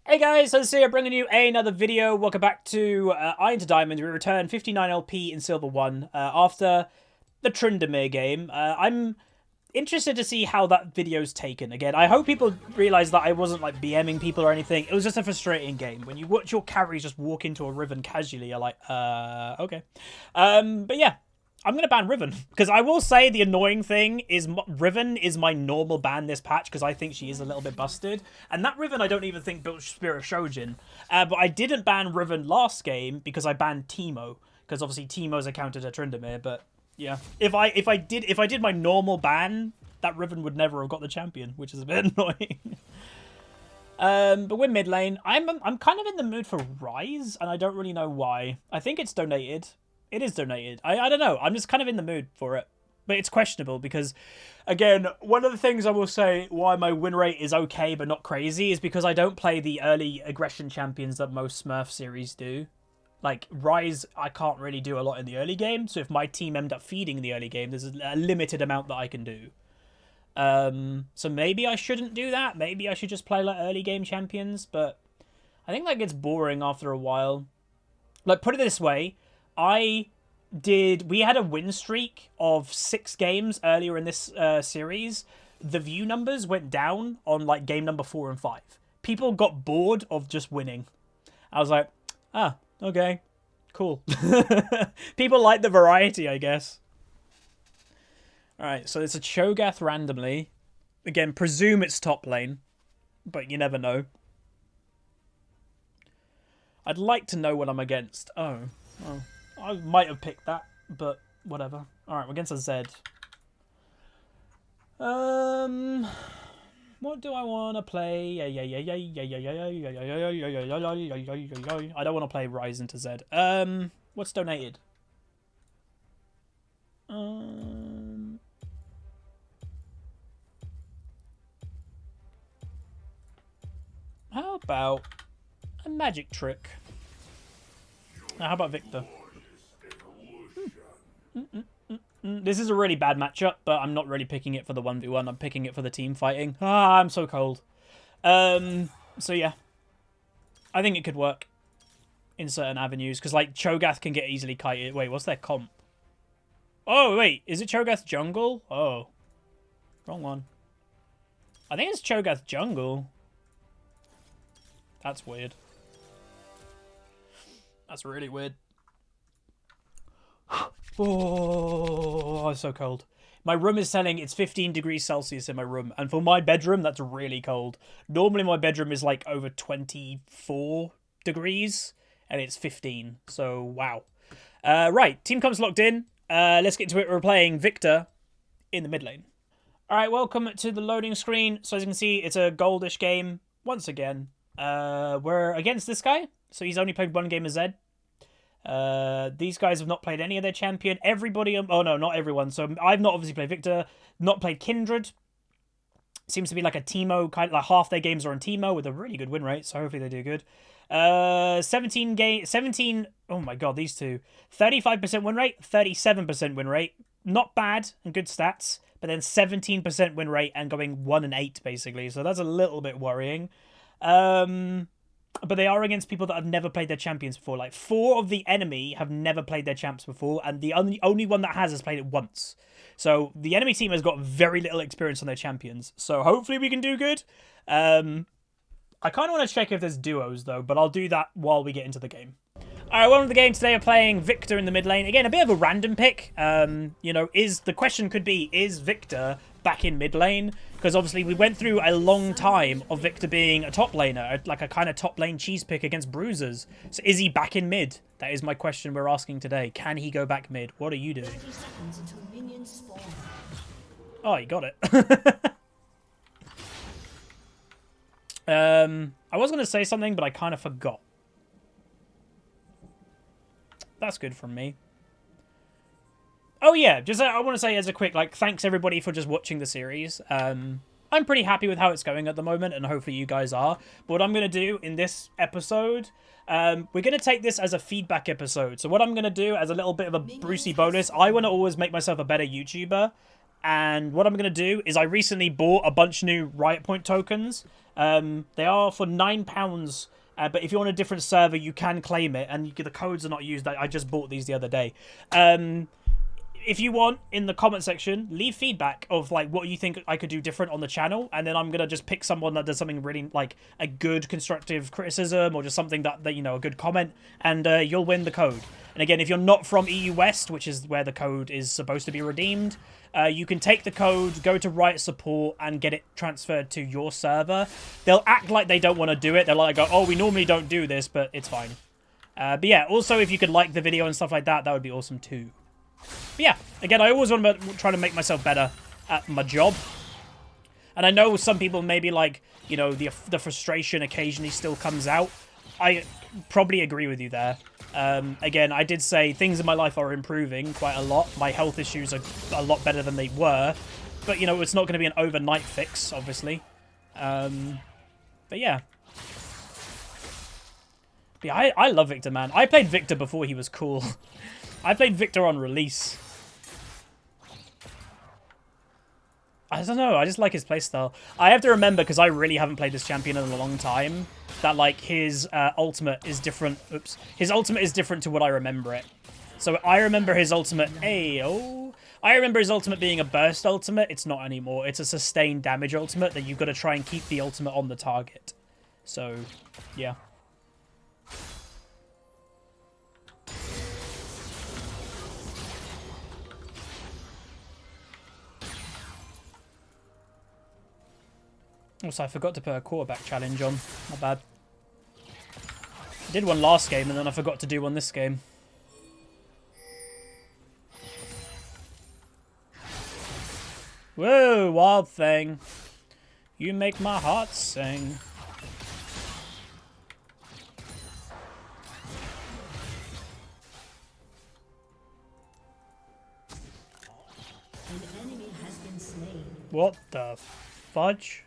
Hey guys, Huzzy here bringing you another video. Welcome back to Iron to Diamond. We return 59 LP in Silver 1 after the Tryndamere game. I'm interested to see how that video's taken. Again, I hope people realise that I wasn't like BMing people or anything. It was just a frustrating game. When you watch your carries just walk into a Riven casually, you're like, okay. But yeah. I'm going to ban Riven, because I will say the annoying thing is Riven is my normal ban this patch, because I think she is a little bit busted. And that Riven I don't even think built Spirit Shojin. But I didn't ban Riven last game, because I banned Teemo, because obviously Teemo's accounted to Tryndamere. But yeah, if I did my normal ban, that Riven would never have got the champion, which is a bit annoying. But we're mid lane. I'm kind of in the mood for Rise, and I don't really know why. I think it's donated. It is donated. I don't know. I'm just kind of in the mood for it. But it's questionable because, again, one of the things I will say why my win rate is okay but not crazy is because I don't play the early aggression champions that most Smurf series do. Like, Rise, I can't really do a lot in the early game. So if my team end up feeding the early game, there's a limited amount that I can do. So maybe I shouldn't do that. Maybe I should just play like early game champions. But I think that gets boring after a while. Like, put it this way. We had a win streak of 6 games earlier in this series. The view numbers went down on like game number 4 and 5. People got bored of just winning. I was like, okay, cool. People like the variety, I guess. Alright, so it's a Cho'Gath randomly. Again, presume it's top lane, but you never know. I'd like to know what I'm against. Oh. I might have picked that, but whatever. Alright, we're against a Zed. What do I want to play? I don't want to play Rise into Zed. What's donated? How about a magic trick? Now, how about Viktor? This is a really bad matchup, but I'm not really picking it for the 1v1. I'm picking it for the team fighting. I'm so cold. So yeah. I think it could work in certain avenues, because like Cho'Gath can get easily kited. Wait, what's their comp? Oh, wait, is it Cho'Gath jungle? Oh. Wrong one. I think it's Cho'Gath jungle. That's weird. That's really weird. Oh, I'm so cold. My room is telling it's 15 degrees Celsius in my room. And for my bedroom, that's really cold. Normally, my bedroom is like over 24 degrees. And it's 15. So, wow. Right, team comes locked in. Let's get to it. We're playing Viktor in the mid lane. Alright, welcome to the loading screen. So, as you can see, it's a goldish game. Once again. We're against this guy. So, he's only played 1 game as Zed. These guys have not played any of their champion. Everybody, oh no, not everyone. So I've not obviously played Viktor, not played Kindred. Seems to be like a Teemo, kind of like half their games are on Teemo with a really good win rate. So hopefully they do good. 17, oh my god, these two. 35% win rate, 37% win rate. Not bad and good stats, but then 17% win rate and going 1 and 8 basically. So that's a little bit worrying. But they are against people that have never played their champions before. Like, 4 of the enemy have never played their champs before, and the only one that has played it once. So the enemy team has got very little experience on their champions. So hopefully we can do good. I kind of want to check if there's duos, though, but I'll do that while we get into the game. Alright, welcome to the game. Today we're playing Viktor in the mid lane. Again, a bit of a random pick. You know, the question could be, is Viktor back in mid lane? Because obviously we went through a long time of Viktor being a top laner, like a kind of top lane cheese pick against bruisers. So is he back in mid? That is my question we're asking today. Can he go back mid? What are you doing? Oh, you got it. I was going to say something, but I kind of forgot. That's good from me. Oh yeah, just I want to say as a quick, like, thanks everybody for just watching the series. I'm pretty happy with how it's going at the moment, and hopefully you guys are. But what I'm going to do in this episode, we're going to take this as a feedback episode. So what I'm going to do as a little bit of a Brucey bonus, I want to always make myself a better YouTuber. And what I'm going to do is I recently bought a bunch of new Riot Point tokens. They are for £9. But if you're on a different server, you can claim it, and the codes are not used. I just bought these the other day. If you want, in the comment section, leave feedback of like what you think I could do different on the channel, and then I'm gonna just pick someone that does something really like a good constructive criticism or just something that you know, a good comment, and you'll win the code. And again, if you're not from EU West, which is where the code is supposed to be redeemed, you can take the code, go to Riot Support, and get it transferred to your server. They'll act like they don't want to do it. They'll like go, oh, we normally don't do this, but it's fine. But yeah, also if you could like the video and stuff like that, that would be awesome too. But yeah, again, I always want to try to make myself better at my job. And I know some people maybe like, you know, the frustration occasionally still comes out. I probably agree with you there. Again, I did say things in my life are improving quite a lot. My health issues are a lot better than they were. But, you know, it's not going to be an overnight fix, obviously. But yeah. But yeah, I love Viktor, man. I played Viktor before he was cool. I played Viktor on release. I don't know, I just like his playstyle. I have to remember, because I really haven't played this champion in a long time, that like his ultimate is different. Oops. His ultimate is different to what I remember it. So I remember his ultimate... I remember his ultimate being a burst ultimate. It's not anymore. It's a sustained damage ultimate that you've got to try and keep the ultimate on the target. So, yeah. Also, I forgot to put a quarterback challenge on. Not bad. I did one last game, and then I forgot to do one this game. Whoa, Wild Thing. You make my heart sing. An enemy has been slain. What the fudge?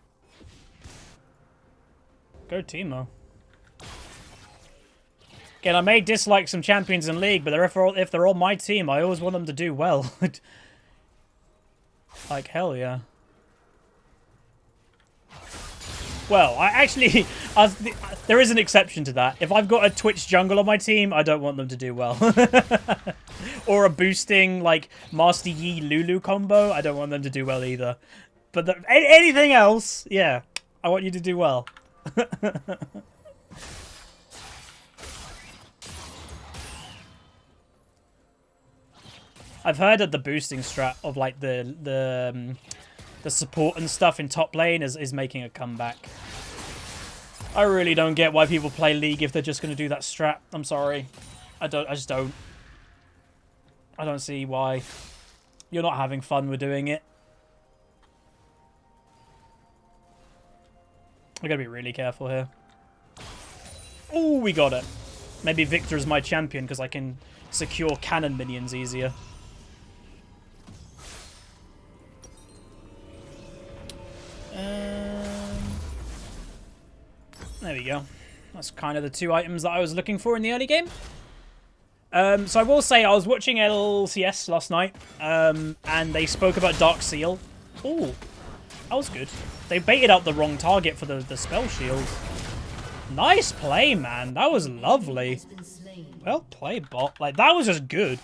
Go Teemo. Again, I may dislike some champions in League, but if they're all my team, I always want them to do well. Like, hell yeah. Well, there is an exception to that. If I've got a Twitch jungle on my team, I don't want them to do well. Or a boosting, like, Master Yi Lulu combo, I don't want them to do well either. But anything else, yeah, I want you to do well. I've heard that the boosting strat of like the support and stuff in top lane is making a comeback. I really don't get why people play League if they're just going to do that strat. I'm sorry. I just don't. I don't see why. You're not having fun with doing it. I gotta be really careful here. Oh, we got it. Maybe Viktor is my champion because I can secure cannon minions easier. There we go. That's kind of the two items that I was looking for in the early game. So I will say I was watching LCS last night, and they spoke about Dark Seal. Oh, that was good. They baited out the wrong target for the spell shield. Nice play, man. That was lovely. Well played, bot. Like, that was just good.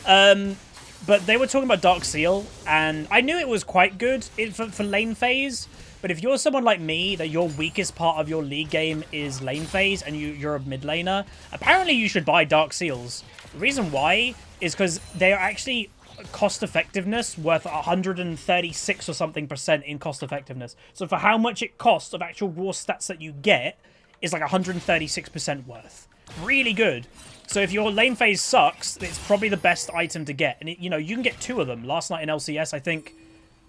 But they were talking about Dark Seal, and I knew it was quite good for lane phase. But if you're someone like me, that your weakest part of your League game is lane phase, and you're a mid laner, apparently you should buy Dark Seals. The reason why is because they are actually cost effectiveness worth 136 or something % in cost effectiveness. So for how much it costs of actual raw stats that you get is like 136% worth. Really good. So if your lane phase sucks, it's probably the best item to get. And you know, you can get 2 of them. Last night in LCS, I think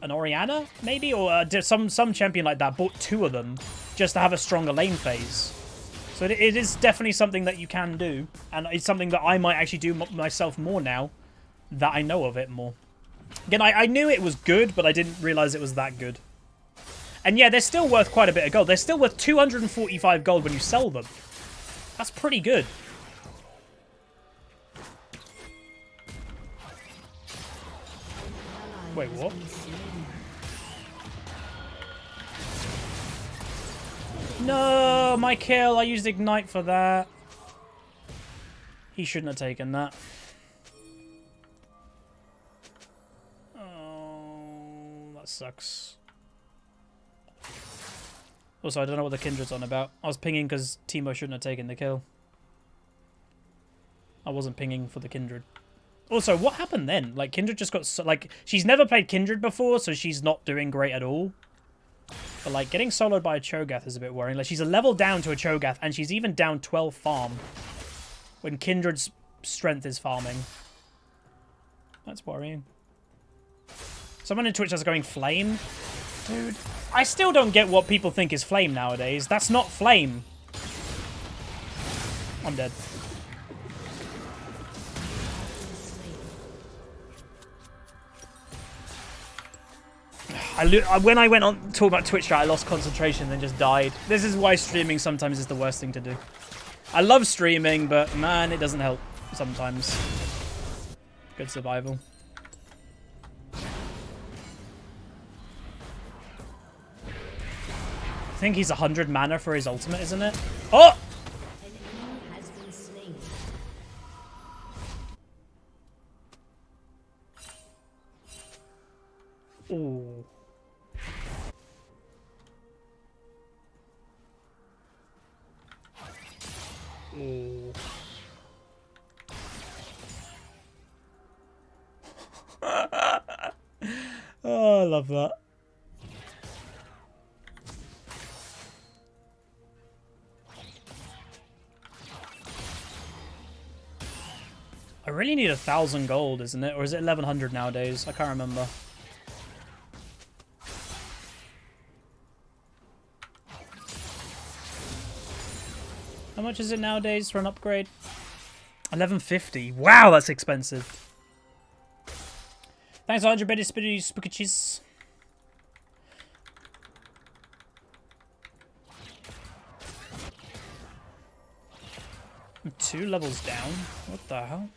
an Orianna maybe, or some champion like that bought 2 of them just to have a stronger lane phase. So it is definitely something that you can do, and it's something that I might actually do myself more now that I know of it more. Again, I knew it was good, but I didn't realize it was that good. And yeah, they're still worth quite a bit of gold. They're still worth 245 gold when you sell them. That's pretty good. Wait, what? No, my kill. I used Ignite for that. He shouldn't have taken that. Oh, that sucks. Also, I don't know what the Kindred's on about. I was pinging because Teemo shouldn't have taken the kill. I wasn't pinging for the Kindred. Also, what happened then? Like, Kindred just got... like, she's never played Kindred before, so she's not doing great at all. But, like, getting soloed by a Cho'Gath is a bit worrying. Like, she's a level down to a Cho'Gath, and she's even down 12 farm. When Kindred's strength is farming. That's worrying. Someone in Twitch that's going Flame. Dude, I still don't get what people think is Flame nowadays. That's not Flame. I'm dead. When I went on talk about Twitch, I lost concentration and then just died. This is why streaming sometimes is the worst thing to do. I love streaming, but man, it doesn't help sometimes. Good survival. I think he's 100 mana for his ultimate, isn't it? Oh! An enemy has been slain. Ooh. Ooh. Oh, I love that. I really need 1,000 gold, isn't it? Or is it 1,100 nowadays? I can't remember. How much is it nowadays for an upgrade? 1150. Wow, that's expensive. Thanks, 100 Betty Spookaches. I'm 2 levels down. What the hell?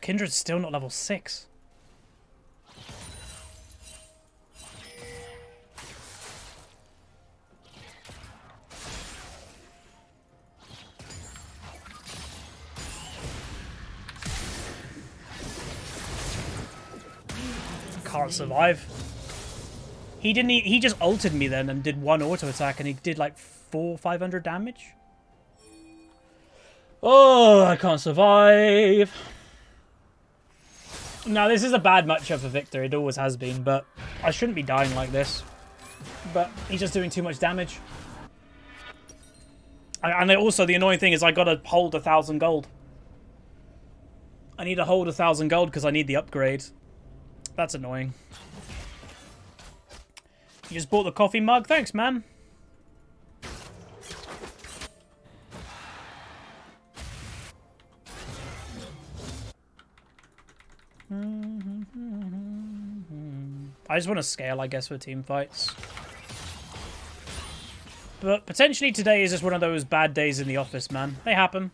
Kindred's still not level 6. Can't survive. He didn't. He just ulted me then and did 1 auto attack, and he did like 500 damage. Oh, I can't survive. No, this is a bad matchup for Viktor. It always has been, but I shouldn't be dying like this. But he's just doing too much damage. And also, the annoying thing is I gotta hold 1,000 gold. I need to hold 1,000 gold because I need the upgrade. That's annoying. You just bought the coffee mug? Thanks, man. I just want to scale, I guess, for team fights. But potentially today is just one of those bad days in the office, man. They happen.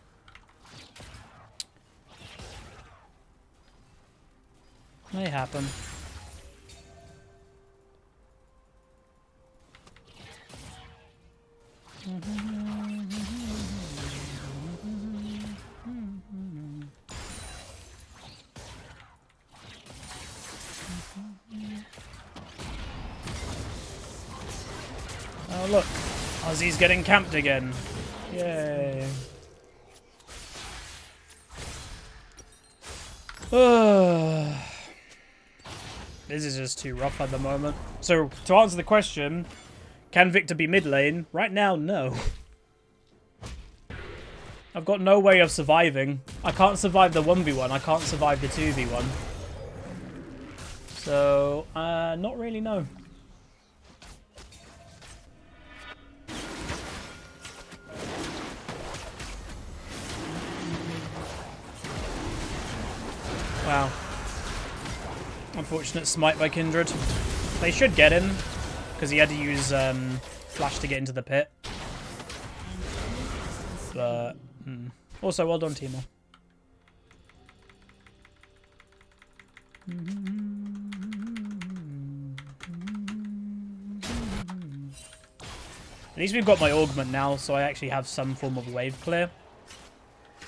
They happen. Oh, look. Huzzy's getting camped again. Yay. This is just too rough at the moment. So, to answer the question, can Viktor be mid lane? Right now, no. I've got no way of surviving. I can't survive the 1v1. I can't survive the 2v1. So, not really, no. Wow. Unfortunate smite by Kindred. They should get him, because he had to use Flash to get into the pit. But, also, well done, Timo. At least we've got my augment now, so I actually have some form of wave clear.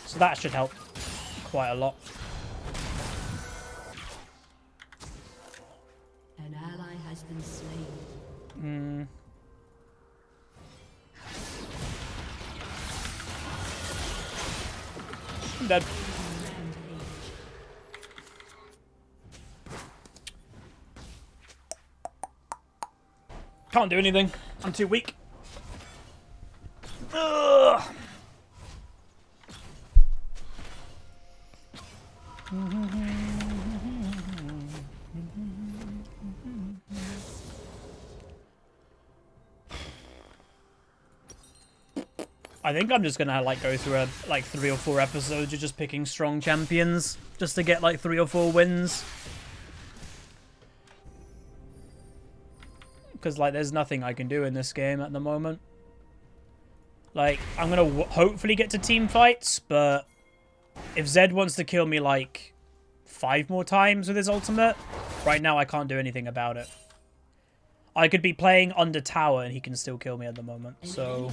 So that should help quite a lot. An ally has been slain. I'm dead. Can't do anything. I'm too weak. Ugh. I think I'm just gonna like go through like 3 or 4 episodes of just picking strong champions just to get like 3 or 4 wins. Because like there's nothing I can do in this game at the moment. Like I'm gonna hopefully get to team fights, but if Zed wants to kill me like 5 more times with his ultimate, right now I can't do anything about it. I could be playing under tower and he can still kill me at the moment. So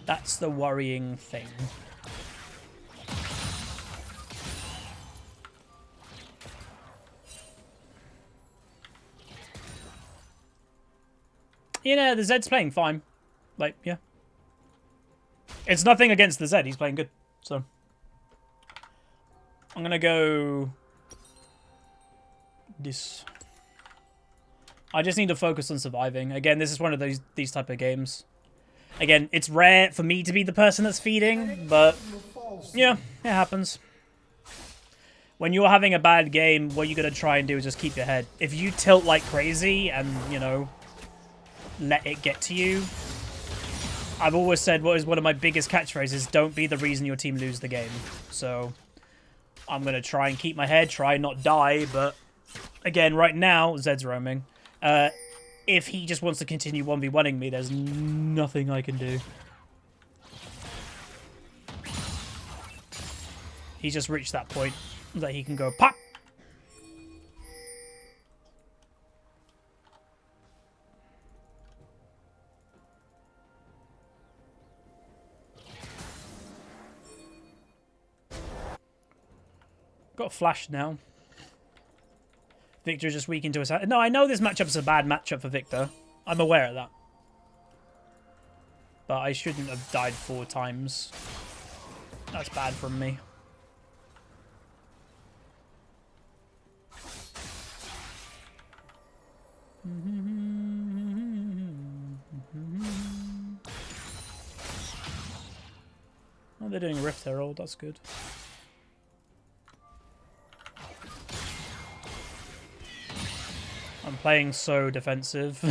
that's the worrying thing. You know, the Zed's playing fine. Like, yeah. It's nothing against the Zed. He's playing good. So I'm going to go this. I just need to focus on surviving. Again, this is one of these type of games. Again, it's rare for me to be the person that's feeding, but yeah, it happens. When you're having a bad game, what you're going to try and do is just keep your head. If you tilt like crazy and, you know, let it get to you, I've always said what is one of my biggest catchphrases, don't be the reason your team lose the game. So I'm going to try and keep my head, try and not die, but again, right now, Zed's roaming. If he just wants to continue 1v1ing me, there's nothing I can do. He's just reached that point that he can go pop. Got flashed now. Viktor just weak into his... No, I know this matchup's a bad matchup for Viktor. I'm aware of that. But I shouldn't have died 4 times. That's bad from me. Oh, they're doing Rift Herald. That's good. I'm playing so defensive.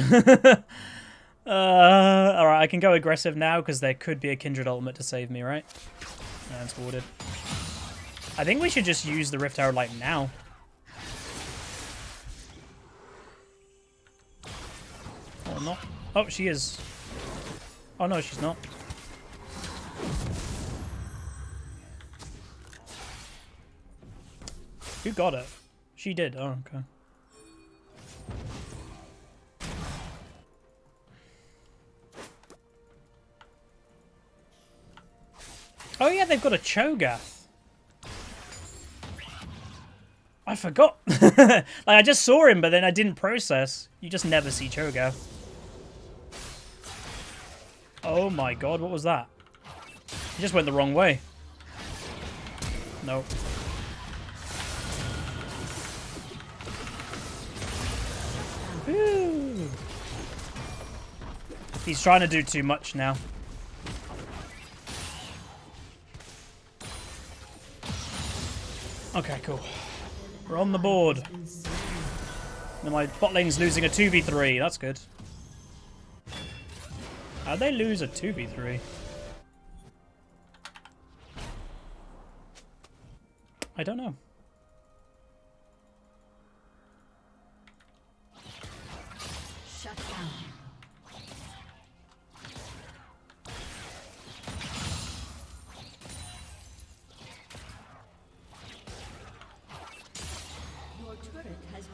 Alright, I can go aggressive now because there could be a Kindred ultimate to save me, right? No, it's warded. I think we should just use the Rift Herald like now. Or not. Oh, she is. Oh no, she's not. Who got it? She did. Oh, okay. Oh yeah, they've got a Cho'Gath. I forgot. Like, I just saw him, but then I didn't process. You just never see Cho'Gath. Oh my god, what was that? He just went the wrong way. Nope. Woo. He's trying to do too much now. Okay, cool. We're on the board. And my bot lane's losing a 2v3. That's good. How'd they lose a 2v3? I don't know.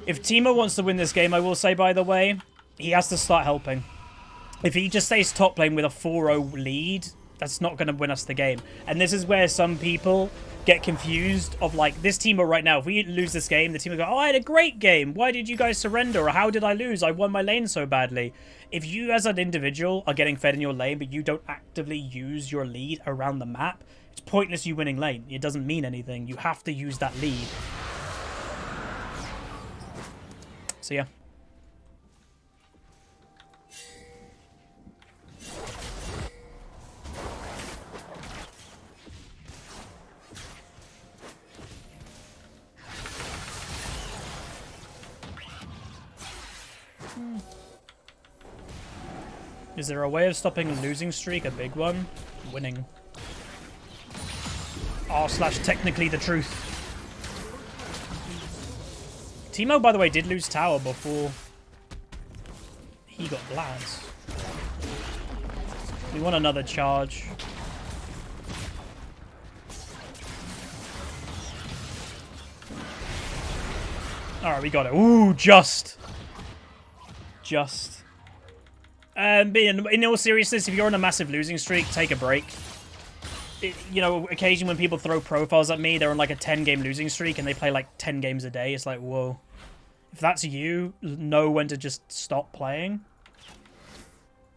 If Timo wants to win this game, I will say, by the way, he has to start helping. If he just stays top lane with a 4-0 lead, that's not going to win us the game. And this is where some people get confused of, like, this Timo right now. If we lose this game, the team will go, oh, I had a great game. Why did you guys surrender? Or how did I lose? I won my lane so badly. If you, as an individual, are getting fed in your lane, but you don't actively use your lead around the map, it's pointless you winning lane. It doesn't mean anything. You have to use that lead. So, yeah. Is there a way of stopping a losing streak? A big one? Winning. R/ technically the truth. Timo, by the way, did lose tower before he got Blaz. We want another charge. Alright, we got it. Ooh, just. But in all seriousness, if you're on a massive losing streak, take a break. You know, occasionally when people throw profiles at me, they're on like a 10-game losing streak and they play like 10 games a day. It's like, whoa. If that's you, know when to just stop playing.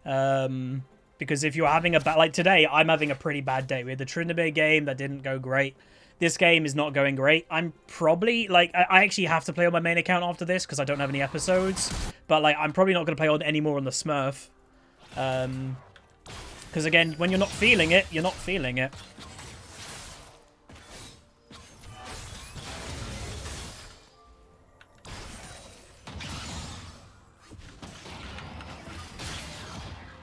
Because if you're having a bad... Like today, I'm having a pretty bad day. We had the Tryndamere game that didn't go great. This game is not going great. I'm probably, like, I actually have to play on my main account after this because I don't have any episodes. But, like, I'm probably not going to play on any more on the Smurf. Because, again, when you're not feeling it, you're not feeling it.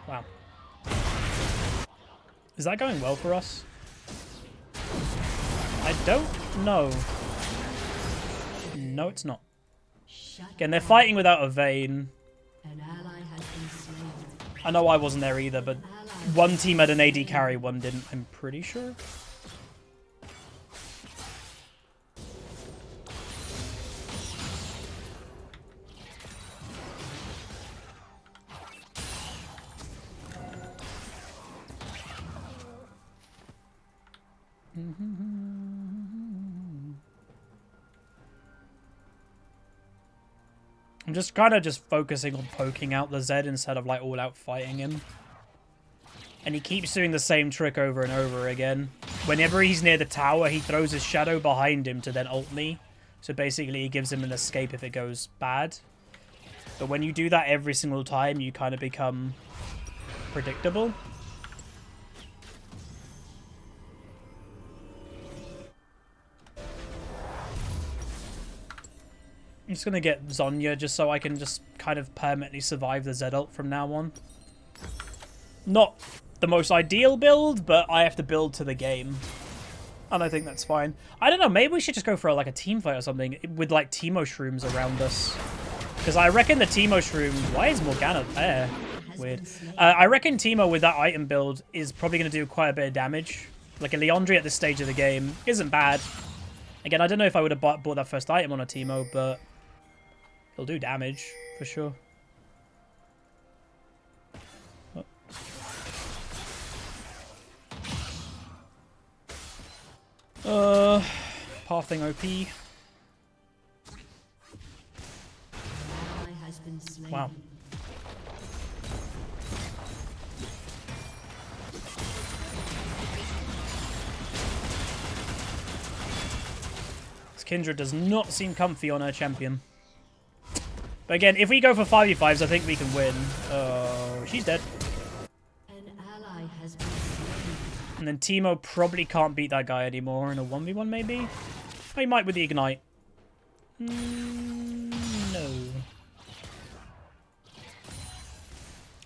Wow. Is that going well for us? I don't know. No, it's not. Again, they're fighting without a Vayne. I know I wasn't there either, but one team had an AD carry, one didn't, I'm pretty sure. I'm just kind of focusing on poking out the Zed instead of like all out fighting him. And he keeps doing the same trick over and over again. Whenever he's near the tower, he throws his shadow behind him to then ult me. So basically he gives him an escape if it goes bad. But when you do that every single time, you kind of become predictable. I'm just going to get Zhonya just so I can just kind of permanently survive the Zed ult from now on. Not the most ideal build, but I have to build to the game. And I think that's fine. I don't know, maybe we should just go for like a team fight or something with like Teemo Shrooms around us. Because I reckon the Teemo Shroom... Why is Morgana there? Weird. I reckon Teemo with that item build is probably going to do quite a bit of damage. Like a Leandri at this stage of the game isn't bad. Again, I don't know if I would have bought that first item on a Teemo, but... He'll do damage, for sure. Pathing OP. Wow. This Kindred does not seem comfy on her champion. But again, if we go for 5v5s, I think we can win. Oh, she's dead. And then Teemo probably can't beat that guy anymore in a 1v1 maybe? Oh, he might with the Ignite. No.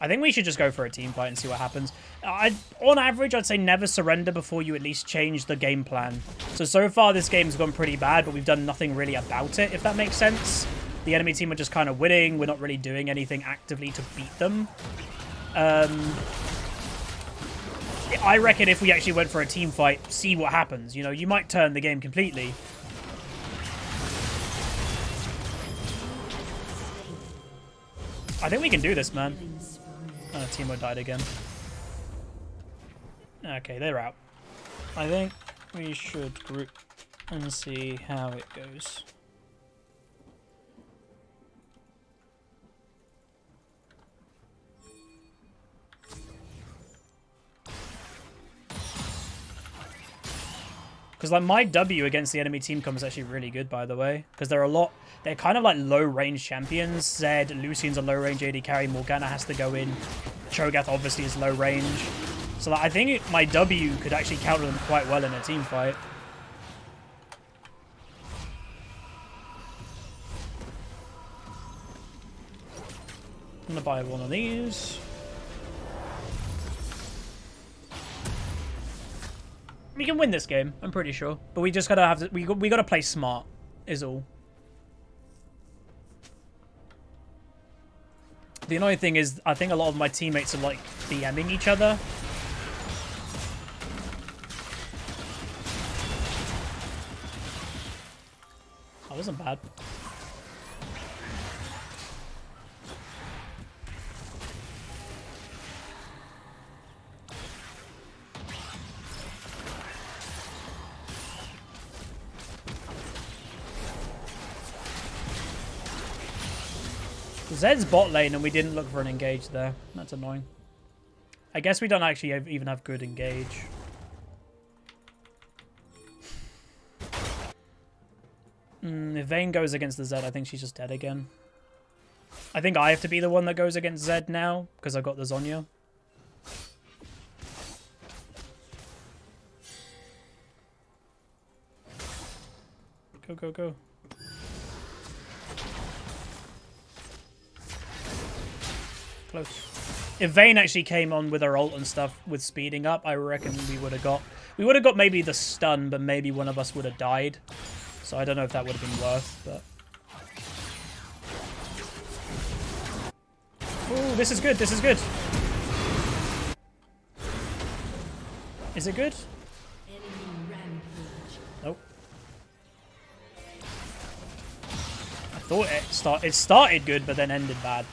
I think we should just go for a team fight and see what happens. On average, I'd say never surrender before you at least change the game plan. So far this game's gone pretty bad, but we've done nothing really about it, if that makes sense. The enemy team are just kind of winning. We're not really doing anything actively to beat them. I reckon if we actually went for a team fight, see what happens. You know, you might turn the game completely. I think we can do this, man. Oh, Timo died again. Okay, they're out. I think we should group and see how it goes. Because like my W against the enemy team comp is actually really good, by the way. Because they're kind of like low range champions. Zed, Lucian's a low range AD carry. Morgana has to go in. Cho'Gath obviously is low range. So like, I think my W could actually counter them quite well in a team fight. I'm gonna buy one of these. We can win this game, I'm pretty sure. But we just gotta have to, we gotta play smart, is all. The annoying thing is, I think a lot of my teammates are like BMing each other. That wasn't bad. Zed's bot lane and we didn't look for an engage there. That's annoying. I guess we don't actually even have good engage. If Vayne goes against the Zed, I think she's just dead again. I think I have to be the one that goes against Zed now because I got the Zhonya. Go, go, go. Close. If Vayne actually came on with her ult and stuff with speeding up, I reckon we would have got maybe the stun, but maybe one of us would have died. So I don't know if that would have been worth, but oh, this is good. This is good. Is it good? Nope. I thought it started good, but then ended bad.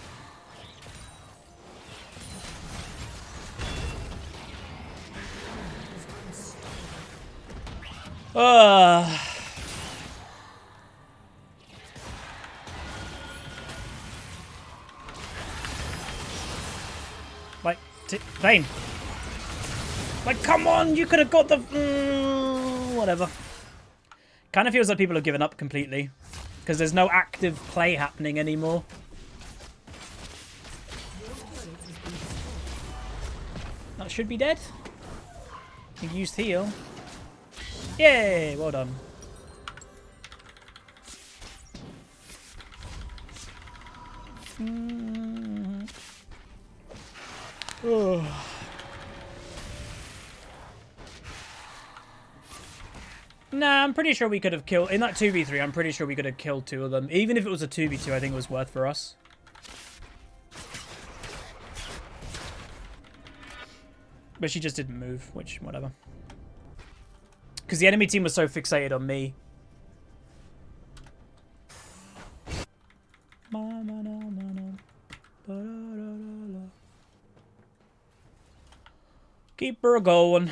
Like, Vayne. Like, come on, you could have got the... whatever. Kind of feels like people have given up completely. Because there's no active play happening anymore. That should be dead. You used heal. Yay! Well done. Nah, I'm pretty sure we could have killed... In that 2v3, I'm pretty sure we could have killed 2 of them. Even if it was a 2v2, I think it was worth for us. But she just didn't move, which, whatever. Because the enemy team was so fixated on me. Keep her going.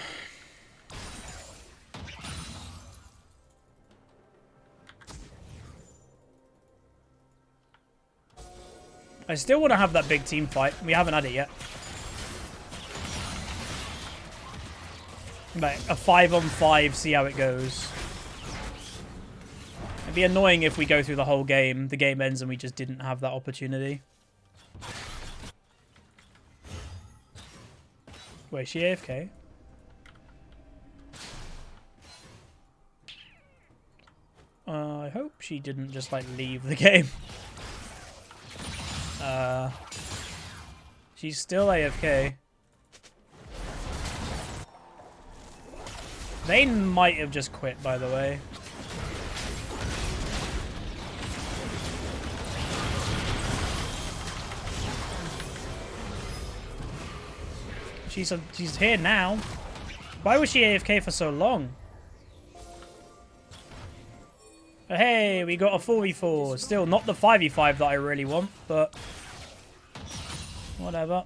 I still want to have that big team fight. We haven't had it yet. Like a 5-on-5, see how it goes. It'd be annoying if we go through the whole game, the game ends and we just didn't have that opportunity. Wait, is she AFK? I hope she didn't just like leave the game. She's still AFK. They might have just quit, by the way. She's here now. Why was she AFK for so long? But hey, we got a 4v4. Still not the 5v5 that I really want, but Whatever.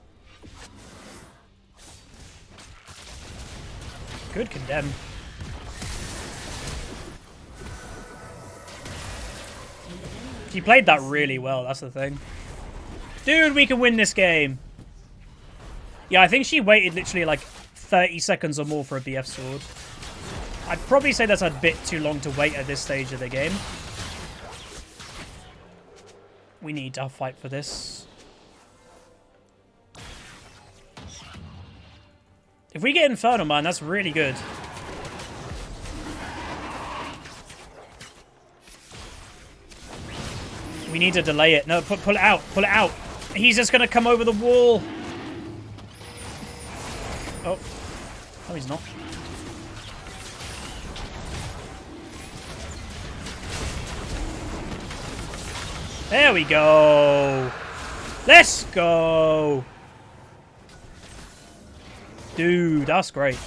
Good condemn. She played that really well, that's the thing. Dude, we can win this game. Yeah, I think she waited literally like 30 seconds or more for a BF sword. I'd probably say that's a bit too long to wait at this stage of the game. We need to fight for this. If we get Inferno, man, that's really good. We need to delay it. No, pull it out. Pull it out. He's just going to come over the wall. Oh. No, he's not. There we go. Let's go. Dude, that's great.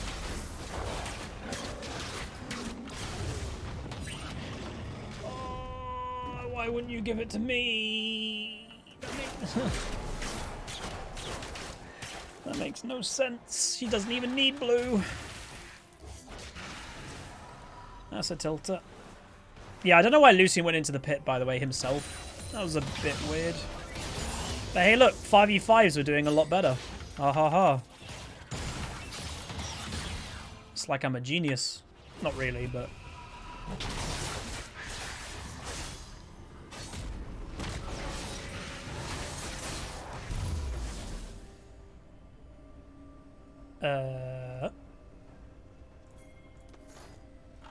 Oh, why wouldn't you give it to me? That makes no sense. She doesn't even need blue. That's a tilter. Yeah, I don't know why Lucian went into the pit, by the way, himself. That was a bit weird. But hey, look, 5v5s are doing a lot better. Ha ha ha. It's like I'm a genius. Not really, but...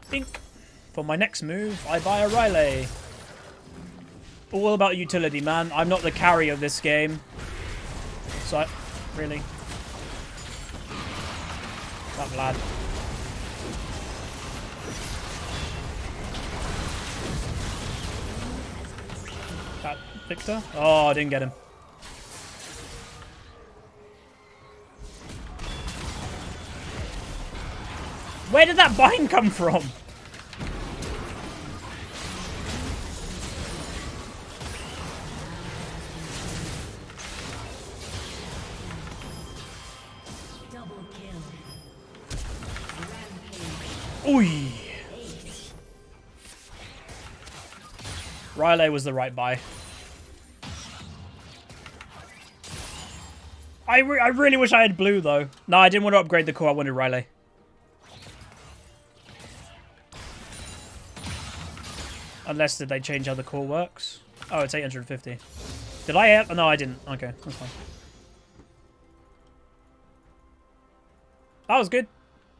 Bink. For my next move, I buy a Riley. All about utility, man. I'm not the carry of this game. So, really? That Vlad. That Viktor? Oh, I didn't get him. Where did that bind come from? Ooh. Riley was the right buy. I really wish I had blue, though. No, I didn't want to upgrade the core. I wanted Riley. Unless, did they change how the core works? Oh, it's 850. Did I have... No, I didn't. Okay, that's fine. That was good.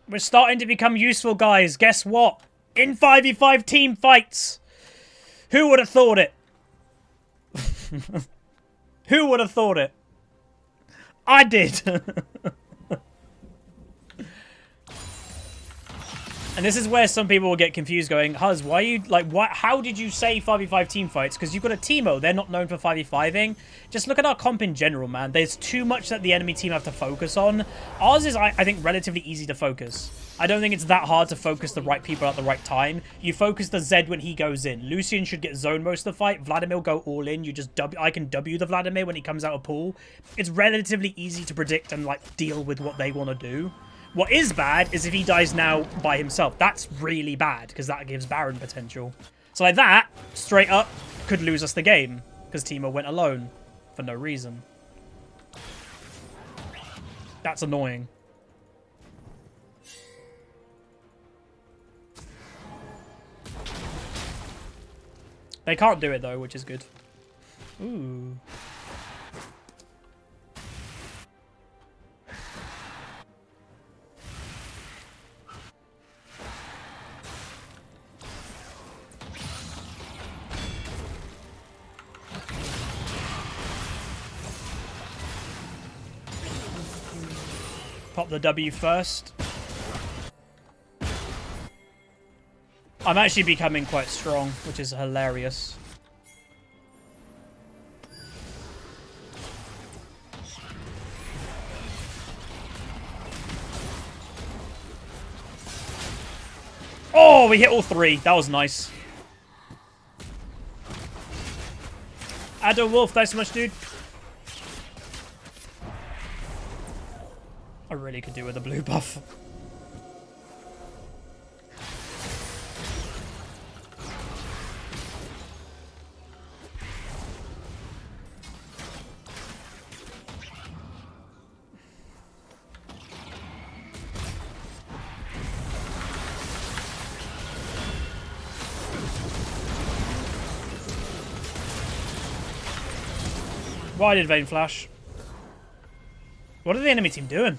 We're starting to become useful, guys. Guess what? In 5v5 team fights. Who would have thought it? Who would have thought it? I did. And this is where some people will get confused going, Huz, why are you, like, what? How did you say 5v5 team fights? Because you've got a Teemo. They're not known for 5v5ing. Just look at our comp in general, man. There's too much that the enemy team have to focus on. Ours is, I think, relatively easy to focus. I don't think it's that hard to focus the right people at the right time. You focus the Zed when he goes in. Lucian should get zoned most of the fight. Vladimir will go all in. You just I can W the Vladimir when he comes out of pool. It's relatively easy to predict and, like, deal with what they want to do. What is bad is if he dies now by himself. That's really bad, because that gives Baron potential. So like that, straight up, could lose us the game, because Teemo went alone for no reason. That's annoying. They can't do it, though, which is good. Ooh. Pop the W first. I'm actually becoming quite strong, which is hilarious. Oh, we hit all three. That was nice. Addo Wolf, thanks so much, dude. really could do with a blue buff. Why did Vayne flash? What are the enemy team doing?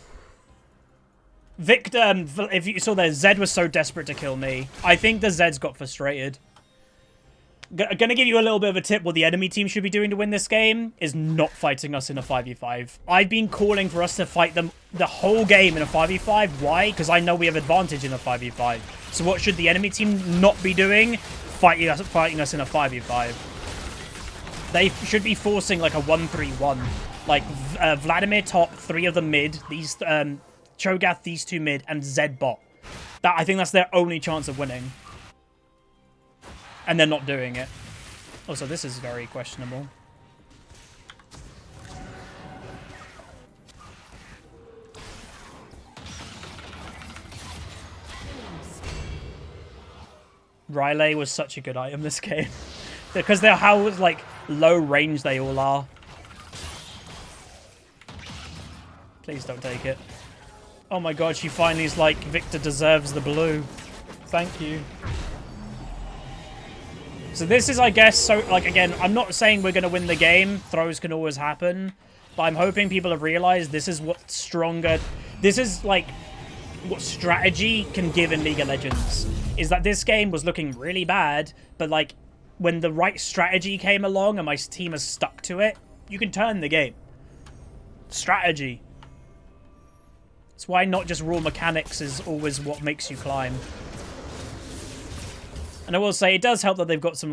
Viktor, if you saw there, Zed was so desperate to kill me. I think the Zeds got frustrated. Gonna give you a little bit of a tip. What the enemy team should be doing to win this game is not fighting us in a 5v5. I've been calling for us to fight them the whole game in a 5v5. Why? Because I know we have advantage in a 5v5. So what should the enemy team not be doing? Fighting us in a 5v5. They should be forcing like a 1-3-1. Like Vladimir top, 3 of them mid, these Cho'Gath, these 2 mid, and Zed bot. I think that's their only chance of winning. And they're not doing it. Also, this is very questionable. Riley was such a good item this game. Because they're how like low range they all are. Please don't take it. Oh my god, she finally is like, Viktor deserves the blue. Thank you. So this is, I guess, so, like, again, I'm not saying we're going to win the game. Throws can always happen. But I'm hoping people have realized this is what stronger... This is, like, what strategy can give in League of Legends. Is that this game was looking really bad, but, like, when the right strategy came along and my team has stuck to it, you can turn the game. Strategy. That's why not just raw mechanics is always what makes you climb. And I will say, it does help that they've got some,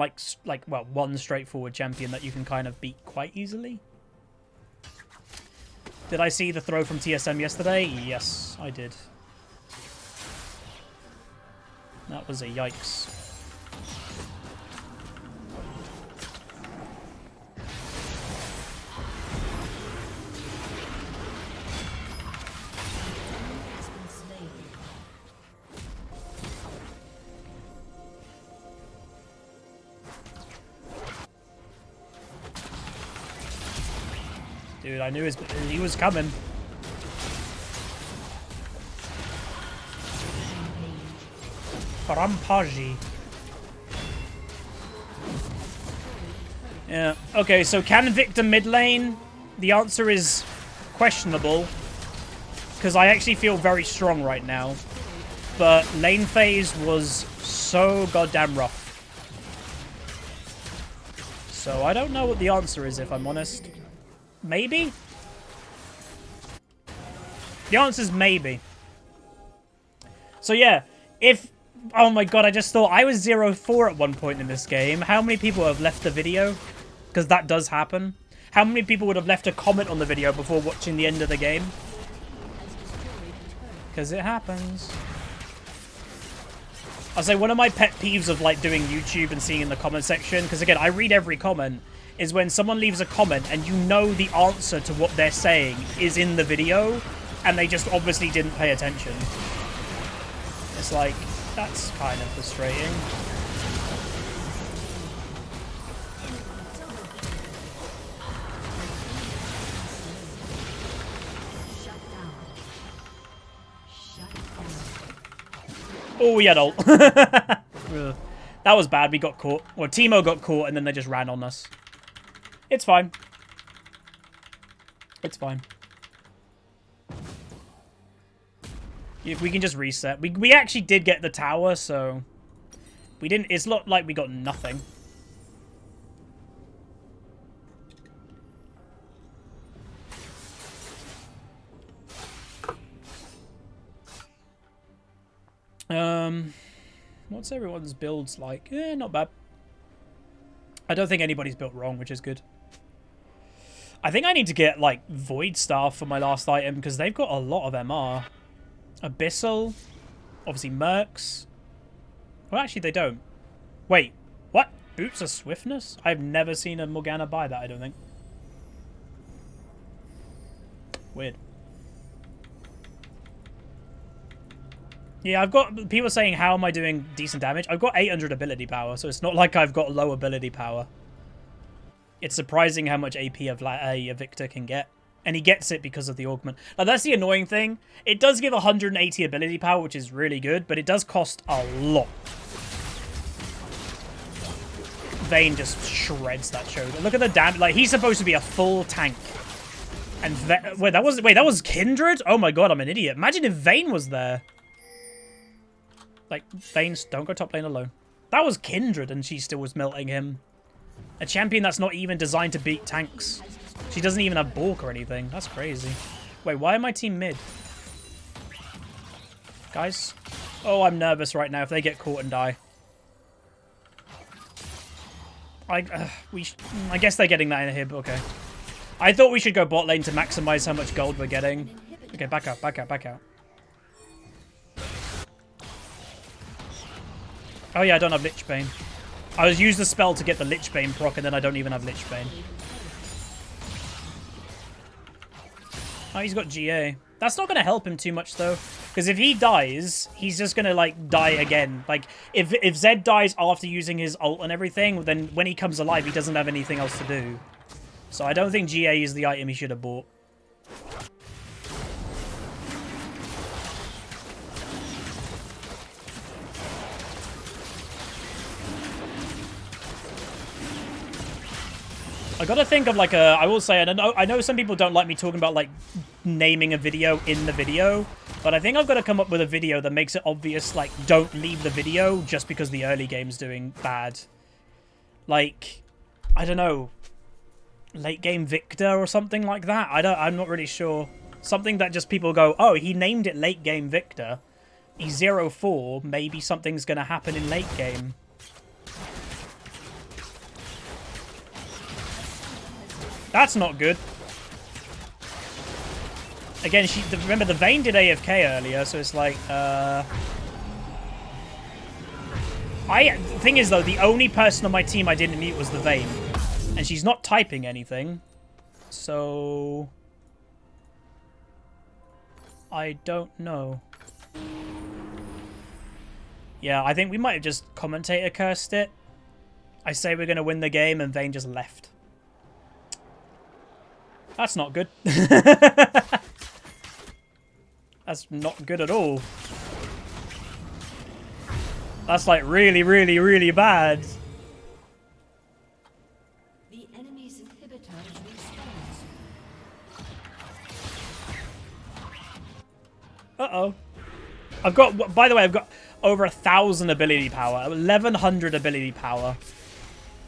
well, one straightforward champion that you can kind of beat quite easily. Did I see the throw from TSM yesterday? Yes, I did. That was a yikes. Dude, I knew he was coming. Parampaji. Yeah. Okay, so can Viktor mid lane? The answer is questionable. Because I actually feel very strong right now. But lane phase was so goddamn rough. So I don't know what the answer is, if I'm honest. Maybe? The answer is maybe. So yeah, if... Oh my god, I just thought I was 0-4 at one point in this game. How many people have left the video? Because that does happen. How many people would have left a comment on the video before watching the end of the game? Because it happens. I'll say one of my pet peeves of like doing YouTube and seeing in the comment section, because again, I read every comment, is when someone leaves a comment and you know the answer to what they're saying is in the video, and they just obviously didn't pay attention. It's like, that's kind of frustrating. Oh, we had ult. That was bad. We got caught. Well, Teemo got caught, and then they just ran on us. It's fine. It's fine. We can just reset. We actually did get the tower, so... We didn't... It's not like we got nothing. What's everyone's builds like? Eh, not bad. I don't think anybody's built wrong, which is good. I think I need to get, like, Void Staff for my last item, because they've got a lot of MR. Abyssal. Obviously, Mercs. Well, actually, they don't. Wait, what? Boots of Swiftness? I've never seen a Morgana buy that, I don't think. Weird. Yeah, I've got people saying, how am I doing decent damage? I've got 800 ability power, so it's not like I've got low ability power. It's surprising how much AP a Viktor can get. And he gets it because of the augment. Now, that's the annoying thing. It does give 180 ability power, which is really good, but it does cost a lot. Vayne just shreds that Cho'Gath. Look at the damage. Like, he's supposed to be a full tank. And wait, that was Kindred? Oh my god, I'm an idiot. Imagine if Vayne was there. Like, Vayne, don't go top lane alone. That was Kindred, and she still was melting him. A champion that's not even designed to beat tanks. She doesn't even have bulk or anything. That's crazy. Wait, why am my team mid? Guys? Oh, I'm nervous right now if they get caught and die. I guess they're getting that in here, but okay. I thought we should go bot lane to maximize how much gold we're getting. Okay, back out, back out, back out. Oh yeah, I don't have Lich Bane. I was using the spell to get the Lich Bane proc, and then I don't even have Lich Bane. Oh, he's got GA. That's not going to help him too much, though. Because if he dies, he's just going to, like, die again. Like, if Zed dies after using his ult and everything, then when he comes alive, he doesn't have anything else to do. So I don't think GA is the item he should have bought. I gotta think of like I will say, and I know some people don't like me talking about like naming a video in the video, but I think I've got to come up with a video that makes it obvious, like, don't leave the video just because the early game's doing bad. Like, I don't know, late game Viktor or something like that. I'm not really sure. Something that just people go, oh, he named it late game Viktor. He's 0-4. Maybe something's gonna happen in late game. That's not good. Again, remember the Vayne did AFK earlier, so it's like, the thing is though, the only person on my team I didn't mute was the Vayne. And she's not typing anything. So I don't know. Yeah, I think we might have just commentator cursed it. I say we're gonna win the game and Vayne just left. That's not good. That's not good at all. That's like really, really, really bad. The enemy's inhibitor responds. Uh-oh. I've got, by the way, I've got over 1,000 ability power, 1,100 ability power.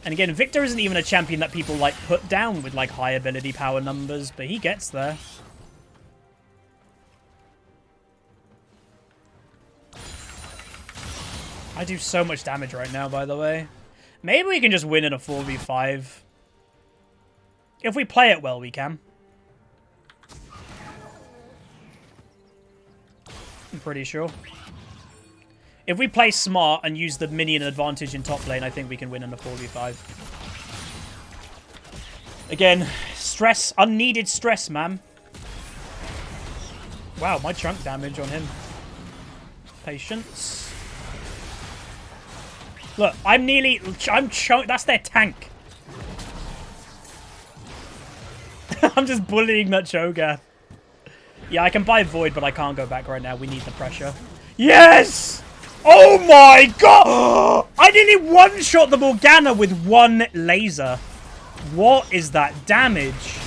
And again, Viktor isn't even a champion that people, like, put down with, like, high ability power numbers, but he gets there. I do so much damage right now, by the way. Maybe we can just win in a 4v5. If we play it well, we can. I'm pretty sure. If we play smart and use the minion advantage in top lane, I think we can win in a 4v5. Again, stress, unneeded stress, man. Wow, my chunk damage on him. Patience. Look, I'm chunk, that's their tank. I'm just bullying that Cho'Gath. Yeah, I can buy Void, but I can't go back right now. We need the pressure. Yes! Oh my god! I nearly one-shot the Morgana with one laser. What is that damage?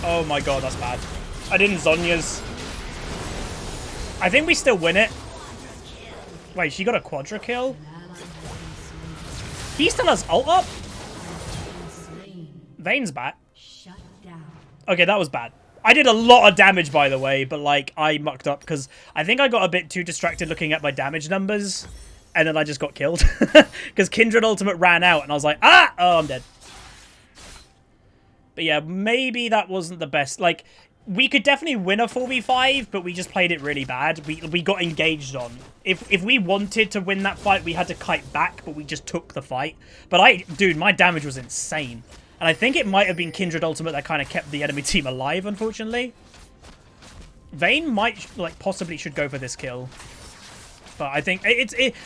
Oh my god, that's bad. I didn't Zonya's. I think we still win it. Wait, she got a quadra kill? He still has ult up? Vayne's back. Shut down. Okay, that was bad. I did a lot of damage, by the way, but, like, I mucked up because I think I got a bit too distracted looking at my damage numbers, and then I just got killed. Because Kindred Ultimate ran out, and I was like, ah! Oh, I'm dead. But yeah, maybe that wasn't the best. Like, we could definitely win a 4v5, but we just played it really bad. We got engaged on. If we wanted to win that fight, we had to kite back, but we just took the fight. But dude, my damage was insane. And I think it might have been Kindred Ultimate that kind of kept the enemy team alive, unfortunately. Vayne might, like, possibly should go for this kill. But I think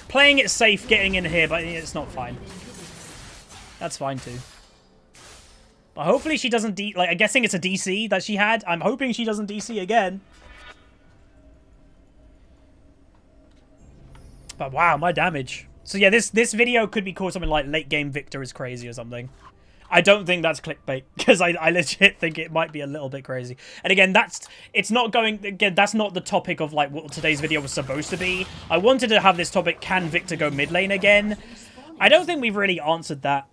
playing it safe, getting in here, but it's not fine. That's fine too. But hopefully she doesn't like, I'm guessing it's a DC that she had. I'm hoping she doesn't DC again. But wow, my damage. So yeah, this video could be called something like late game Viktor is crazy or something. I don't think that's clickbait, because I legit think it might be a little bit crazy. And again, that's not the topic of like what today's video was supposed to be. I wanted to have this topic, can Viktor go mid lane again? I don't think we've really answered that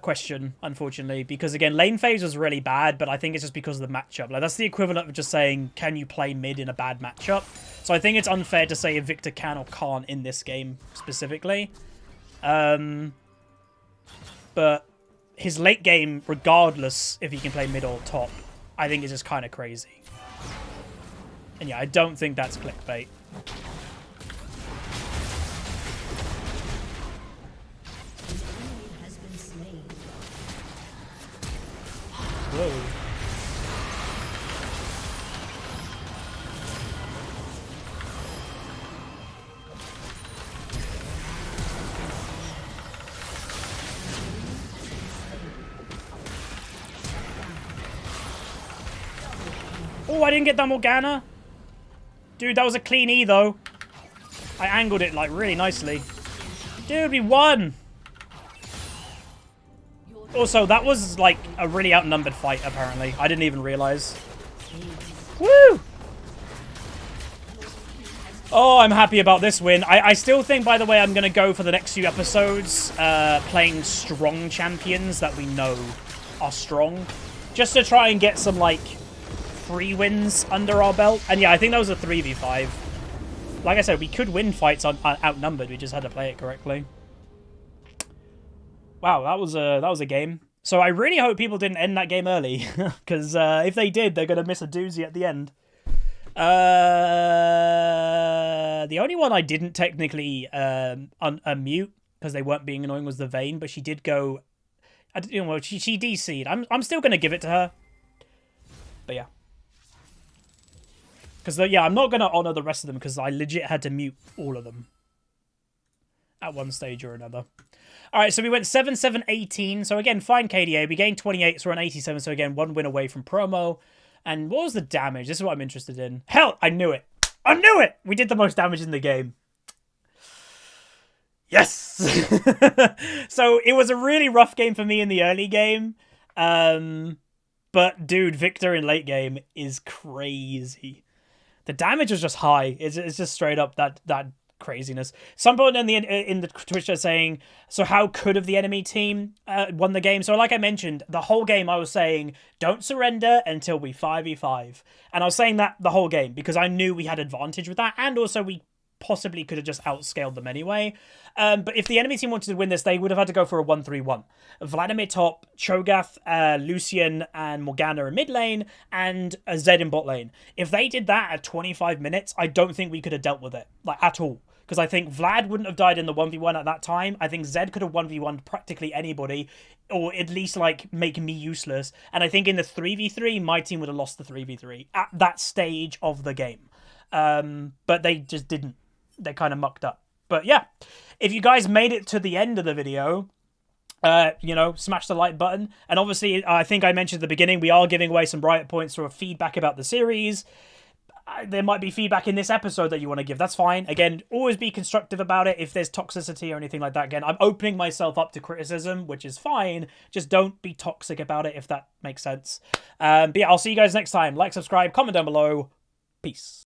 question, unfortunately, because again, lane phase was really bad, but I think it's just because of the matchup. Like, that's the equivalent of just saying, can you play mid in a bad matchup? So I think it's unfair to say if Viktor can or can't in this game specifically. But his late game, regardless if he can play mid or top, I think is just kind of crazy. And yeah, I don't think that's clickbait. Whoa. Oh, I didn't get that Morgana. Dude, that was a clean E, though. I angled it, like, really nicely. Dude, we won! Also, that was, like, a really outnumbered fight, apparently. I didn't even realize. Woo! Oh, I'm happy about this win. I still think, by the way, I'm going to go for the next few episodes playing strong champions that we know are strong. Just to try and get some, like, free wins under our belt. And yeah, I think that was a 3v5. Like I said, we could win fights outnumbered. We just had to play it correctly. Wow, that was a game. So I really hope people didn't end that game early, because if they did, they're going to miss a doozy at the end. The only one I didn't technically unmute because they weren't being annoying was the Vayne, but she did go. She DC'd. I'm still going to give it to her. But yeah. Because yeah, I'm not going to honor the rest of them because I legit had to mute all of them at one stage or another. All right, so we went 7-7-18. So again, fine KDA. We gained 28, so we're on 87. So again, one win away from promo. And what was the damage? This is what I'm interested in. Hell, I knew it. I knew it! We did the most damage in the game. Yes! So it was a really rough game for me in the early game. But dude, Viktor in late game is crazy. The damage was just high. It's just straight up that craziness. Someone in the Twitch chat saying, so how could have the enemy team won the game? So like I mentioned, the whole game I was saying, don't surrender until we 5v5. And I was saying that the whole game because I knew we had advantage with that, and also we possibly could have just outscaled them anyway. But if the enemy team wanted to win this, they would have had to go for a 1-3-1. Vladimir top, Cho'Gath, Lucian, and Morgana in mid lane, and Zed in bot lane. If they did that at 25 minutes, I don't think we could have dealt with it, like, at all. Because I think Vlad wouldn't have died in the 1v1 at that time. I think Zed could have 1v1'd practically anybody, or at least, like, make me useless. And I think in the 3v3, my team would have lost the 3v3 at that stage of the game. But they just didn't. They kind of mucked up. But yeah, if you guys made it to the end of the video, smash the like button. And obviously, I think I mentioned at the beginning, we are giving away some Riot points for feedback about the series. There might be feedback in this episode that you want to give. That's fine. Again, always be constructive about it. If there's toxicity or anything like that, again, I'm opening myself up to criticism, which is fine. Just don't be toxic about it, if that makes sense. But yeah, I'll see you guys next time. Like, subscribe, comment down below. Peace.